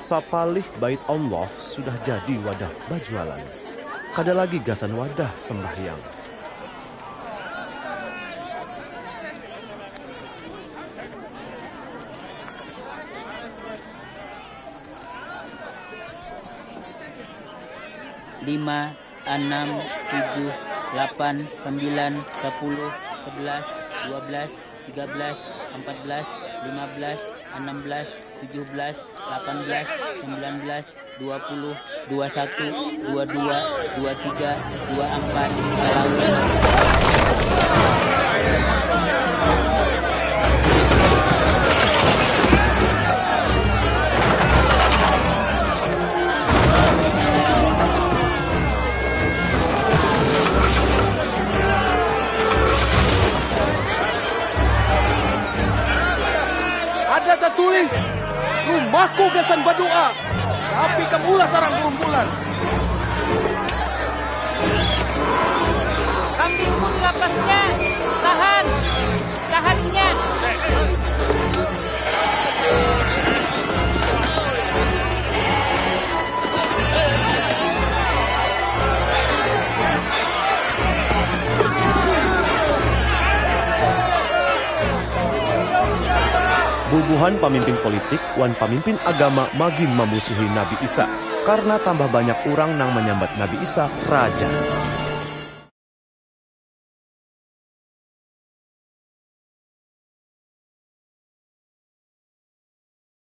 sapalih bait Allah sudah jadi wadah bajualan. Kada lagi gasan wadah sembahyang. Lima, 6, 7, 8, 9, 10, 11, 12, 13, 14, 15, 16, 17, 18, 19, 20, 21, 22, 23, 24, ada tertulis, rumahku gasan berdoa, tapi kamulah sarang gerombolan. Kambingku di lapasnya, tahan, tahannya. Bubuhan pamimpin politik wan pamimpin agama magin memusuhi Nabi Isa karena tambah banyak orang nang menyambat Nabi Isa raja.